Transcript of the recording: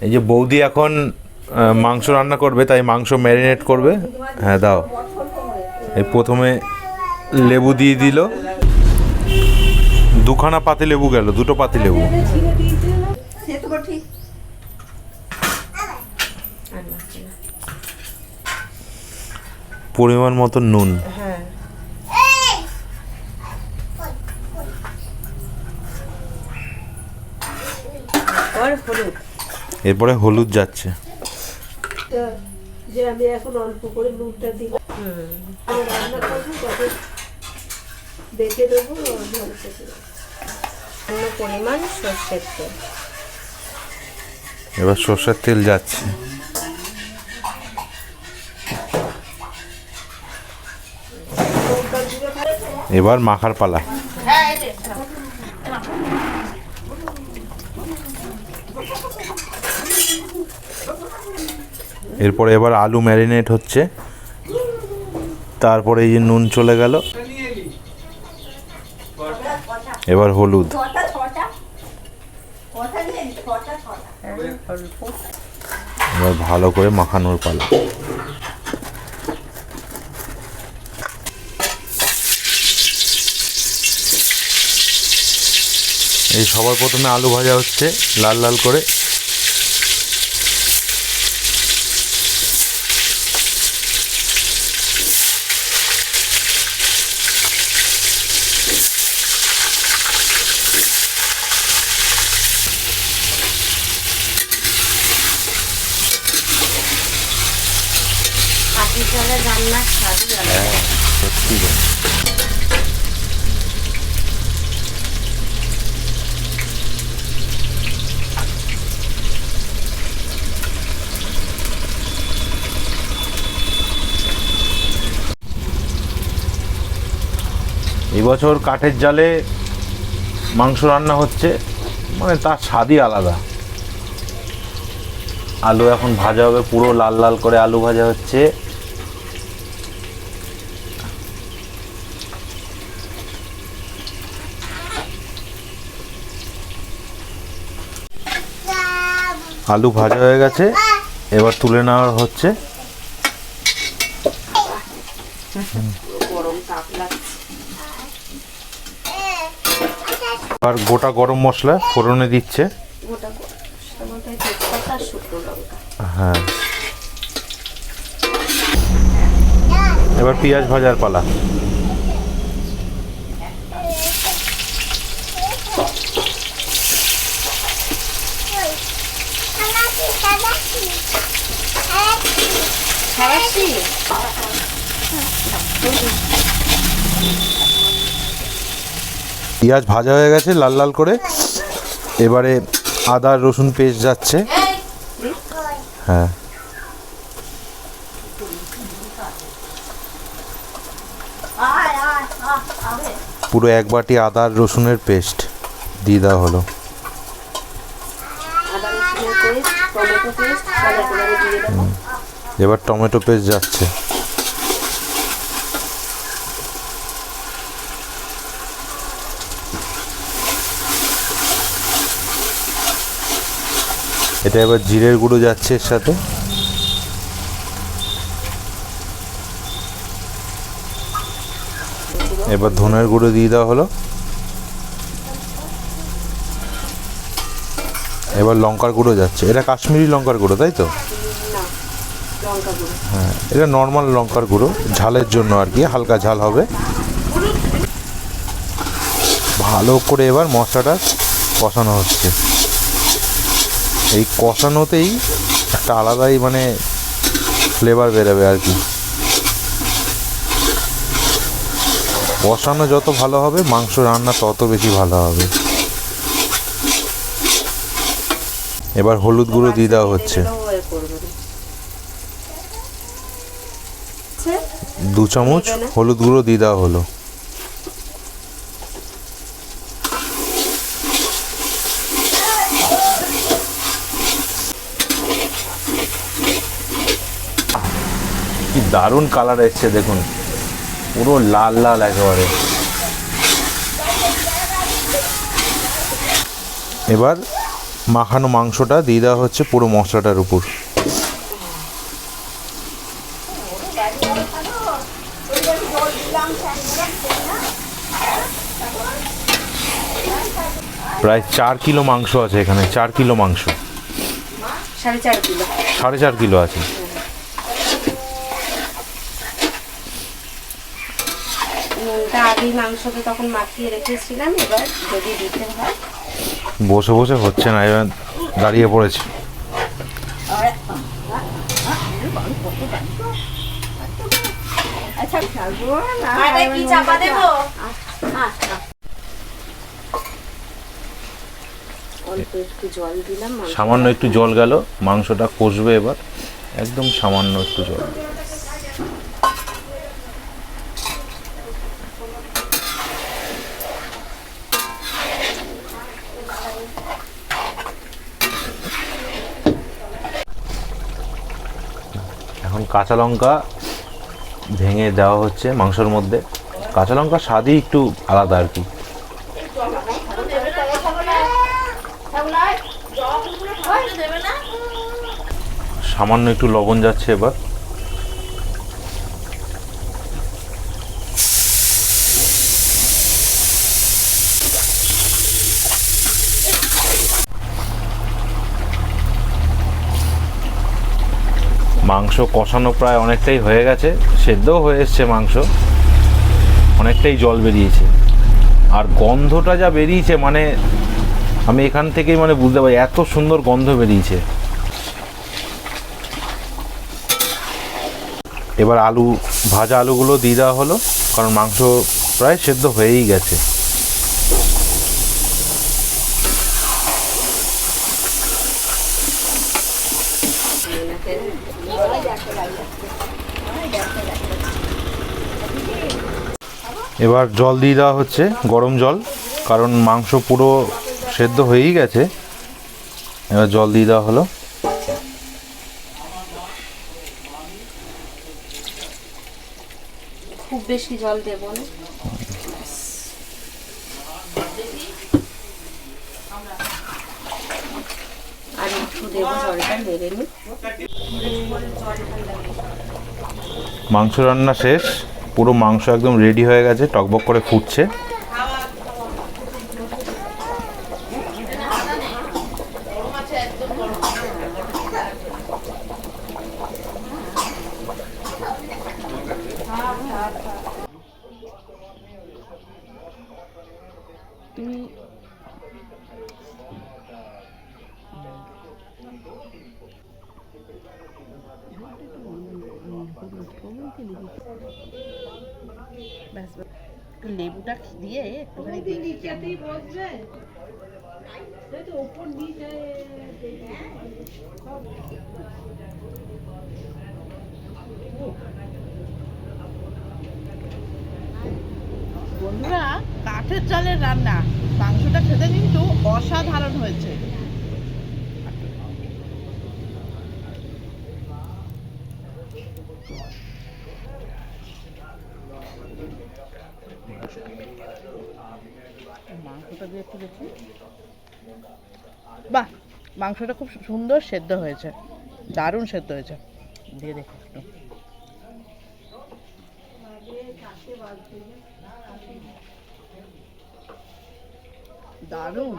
এই যে বৌদি এখন মাংস রান্না করবে, তাই মাংস ম্যারিনেট করবে। হ্যাঁ দাও। এই প্রথমে লেবু দিয়ে দিল, দুখানা পাতি লেবু গেল, দুটো পাতি লেবু। পরিমাণ মতো নুন। এরপরে হলুদ যাচ্ছে। যে আমি এখন অল্প করে নুনটা দিলাম, রান্না করবো তবে দেখে দেবো পরিমাণ সর্ষের তেল। এবার সর্ষের তেল যাচ্ছে। এবার মাখার পালা। এরপরে এবার আলু ম্যারিনেট হচ্ছে, তারপরে এই যে নুন চলে গেল, এবার হলুদ, এবার ভালো করে মাখানোর পালা। এই সবার প্রথমে আলু ভাজা হচ্ছে লাল লাল করে। রান্নার স্বাদই আলাদা। হ্যাঁ সত্যি। এবছর কাঠের জালে মাংস রান্না হচ্ছে, মানে তার স্বাদই আলাদা। আলু এখন ভাজা হবে, পুরো লাল লাল করে আলু ভাজা হচ্ছে। আলু ভাজা হয়ে গেছে, এবার তুলে নেওয়া হচ্ছে। আর গোটা গরম মশলা ফোড়নে দিচ্ছে। হ্যাঁ, এবার পেঁয়াজ ভাজার পালা। পেঁয়াজ ভাজা হয়ে গেছে লাল লাল করে, এবারে আদা রসুন পেস্ট যাচ্ছে। হ্যাঁ, পুরো এক বাটি আদা রসুনের পেস্ট দিয়ে দেওয়া হলো। এবার টমেটো পেস্ট যাচ্ছে। এটা এবার জিরের গুঁড়ো যাচ্ছে এর সাথে। এবার ধনের গুঁড়ো দিয়ে দেওয়া হলো। এবার লঙ্কার গুঁড়ো যাচ্ছে। এটা কাশ্মীরি লঙ্কার গুঁড়ো, তাই তো? হ্যাঁ, এটা নর্মাল লঙ্কার গুঁড়ো, ঝালের জন্য আর কি, হালকা ঝাল হবে। ভালো করে এবার মশলাটা কষানো হচ্ছে। এই কষানোতেই একটা আলাদাই মানে ফ্লেভার বেরোবে আর কি। কষানো যত ভালো হবে, মাংস রান্না তত বেশি ভালো হবে। এবার হলুদ গুঁড়ো দিয়ে দেওয়া হচ্ছে। 2 চামচ হলুদ গুঁড়ো দিয়ে দেওয়া হলো। কি দারুণ কালার এসছে দেখুন, পুরো লাল লাল একেবারে। এবার মাখানো মাংসটা দিয়ে দেওয়া হচ্ছে পুরো মশলাটার উপর। প্রায় 4 কিলো মাংস আছে এখানে, 4 কিলো মাংস, 4.5 কিলো। 4.5 কিলো আছে। নুনটা আগেই মাংসকে তখন মাখিয়ে রেখেছিলাম, এবার যদি দিতে হয়। বসে বসে হচ্ছে না, এবার দাঁড়িয়ে পড়েছে। কি চাপা দেবো? অল্প একটু জল দিলাম, সামান্য একটু জল গেল, মাংসটা কষবে এবার, একদম সামান্য একটু জল। এখন কাঁচা লঙ্কা ভেঙে দেওয়া হচ্ছে মাংসের মধ্যে। কাঁচা লঙ্কার স্বাদই একটু আলাদা আর কি। সামান্য একটু লবণ যাচ্ছে এবার। মাংস কষানো প্রায় অনেকটাই হয়ে গেছে, সেদ্ধও হয়ে এসছে মাংস, অনেকটাই জল বেরিয়েছে। আর গন্ধটা যা বেরিয়েছে, মানে আমি এখান থেকেই মানে বুঝতে পারি এত সুন্দর গন্ধ বেরিয়েছে। এবার আলু, ভাজা আলুগুলো দিয়ে দেওয়া হলো, কারণ মাংস প্রায় সেদ্ধ হয়েই গেছে। এবার জল দিয়ে দেওয়া হচ্ছে, গরম জল, কারণ মাংস পুরো সেদ্ধ হয়েই গেছে। এবার জল দিয়ে দেওয়া হলো। খুব বেশি জল দেব না, আর একটু দেবো, জলটা নেড়ে নি। মাংস রান্না শেষ, পুরো মাংস একদম রেডি হয়ে গেছে, টকবক করে ফুটছে। একটু লেবুটা দিয়ে একটুখানি নিচেতেই বসবে, তো ওপর নিচে বন্ধুরা, কাঠের চালের রান্না, মাংসটা খেতে কিন্তু অসাধারণ হয়েছে। মাংসটা দিয়ে একটু দেখি, বাহ, মাংসটা খুব সুন্দর সেদ্ধ হয়েছে, দারুণ সেদ্ধ হয়েছে। দিয়ে দেখো একটু, দারুণ।